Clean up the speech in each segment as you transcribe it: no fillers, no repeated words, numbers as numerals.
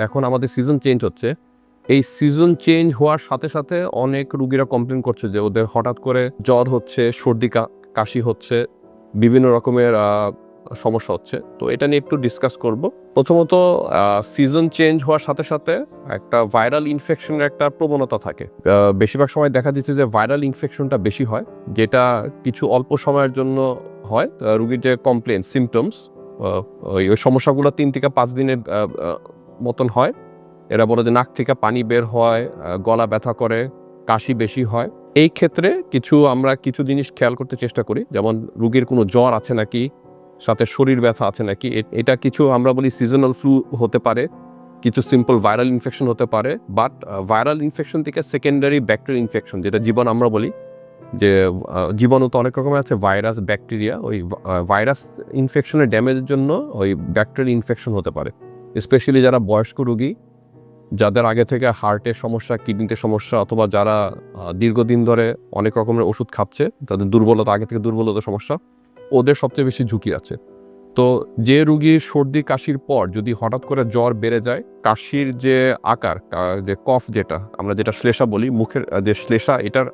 এখন আমাদের season change হচ্ছে, এই সিজন চেঞ্জ হওয়ার সাথে সাথে অনেক রুগীরা কমপ্লেন করছে যে ওদের হঠাৎ করে জ্বর হচ্ছে, সর্দি কাশি হচ্ছে, বিভিন্ন রকমের সমস্যা হচ্ছে। তো এটা নিয়ে একটু ডিসকাস করব। প্রথমত সিজন চেঞ্জ হওয়ার সাথে সাথে একটা ভাইরাল ইনফেকশনের একটা প্রবণতা থাকে। বেশিরভাগ সময় দেখা যাচ্ছে যে ভাইরাল ইনফেকশনটা বেশি হয়, যেটা কিছু অল্প সময়ের জন্য হয়। রুগীর যে কমপ্লেন সিমটমস, ওই সমস্যাগুলো 3 থেকে 5 দিনের মতন হয়। এরা বলে যে নাক থেকে পানি বের হয়, গলা ব্যথা করে, কাশি বেশি হয়। এই ক্ষেত্রে আমরা কিছু জিনিস খেয়াল করতে চেষ্টা করি, যেমন রুগীর কোনো জ্বর আছে নাকি, সাথে শরীর ব্যথা আছে নাকি। এটা কিছু আমরা বলি সিজনাল ফ্লু হতে পারে, কিছু সিম্পল ভাইরাল ইনফেকশন হতে পারে। বাট ভাইরাল ইনফেকশন থেকে সেকেন্ডারি ব্যাকটেরিয়াল ইনফেকশন, যেটা জীবাণু আমরা বলি, যে জীবাণু তো অনেক রকমের আছে, ভাইরাস, ব্যাকটেরিয়া। ওই ভাইরাস ইনফেকশনের ড্যামেজের জন্য ওই ব্যাকটেরিয়াল ইনফেকশন হতে পারে। স্পেশালি যারা বয়স্ক রুগী, যাদের আগে থেকে হার্টের সমস্যা, কিডনিতে সমস্যা, অথবা যারা দীর্ঘদিন ধরে অনেক রকমের ওষুধ খাচ্ছে, তাদের দুর্বলতা, আগে থেকে দুর্বলতার সমস্যা, ওদের সবচেয়ে বেশি ঝুঁকি আছে। তো যে রুগীর সর্দি কাশির পর যদি হঠাৎ করে জ্বর বেড়ে যায়, কাশির যে আকার, যে কফ, যেটা শ্লেষা বলি, মুখের যে শ্লেষা, এটার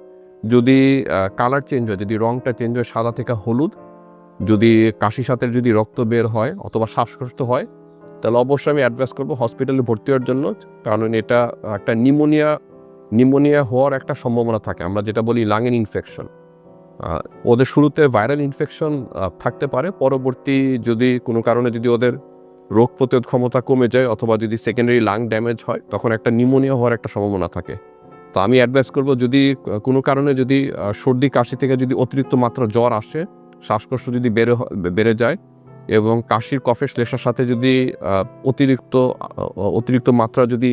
যদি কালার চেঞ্জ হয়, যদি রংটা চেঞ্জ হয় সাদা থেকে হলুদ, যদি কাশির সাথে যদি রক্ত বের হয় অথবা শ্বাসকষ্ট হয়, তাহলে অবশ্যই আমি অ্যাডভাইস করবো হসপিটালে ভর্তি হওয়ার জন্য। কারণ এটা একটা নিউমোনিয়া হওয়ার একটা সম্ভাবনা থাকে, আমরা যেটা বলি লাংয়ের ইনফেকশন। ওদের শুরুতে ভাইরাল ইনফেকশন থাকতে পারে, পরবর্তী যদি কোনো কারণে যদি ওদের রোগ প্রতিরোধ ক্ষমতা কমে যায় অথবা যদি সেকেন্ডারি লাং ড্যামেজ হয়, তখন একটা নিউমোনিয়া হওয়ার একটা সম্ভাবনা থাকে। তো আমি অ্যাডভাইস করবো, যদি কোনো কারণে যদি সর্দি কাশি থেকে যদি অতিরিক্ত মাত্রা জ্বর আসে, শ্বাসকষ্ট যদি বেড়ে যায়, এবং কাশির কফের শ্লেষার সাথে যদি অতিরিক্ত মাত্রা যদি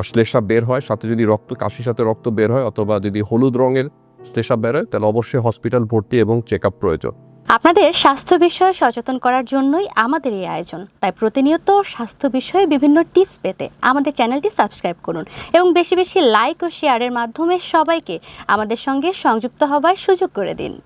শ্লেষা বের হয়, সাথে যদি কাশির সাথে রক্ত বের হয়, অথবা যদি হলুদ রঙের শ্লেষা বের হয়, তাহলে অবশ্যই হসপিটাল ভর্তি এবং চেক আপ প্রয়োজন। আপনাদের স্বাস্থ্য বিষয়ে সচেতন করার জন্যই আমাদের এই আয়োজন। তাই প্রতিনিয়ত স্বাস্থ্য বিষয়ে বিভিন্ন টিপস পেতে আমাদের চ্যানেলটি সাবস্ক্রাইব করুন এবং বেশি বেশি লাইক ও শেয়ারের মাধ্যমে সবাইকে আমাদের সঙ্গে সংযুক্ত হবার সুযোগ করে দিন।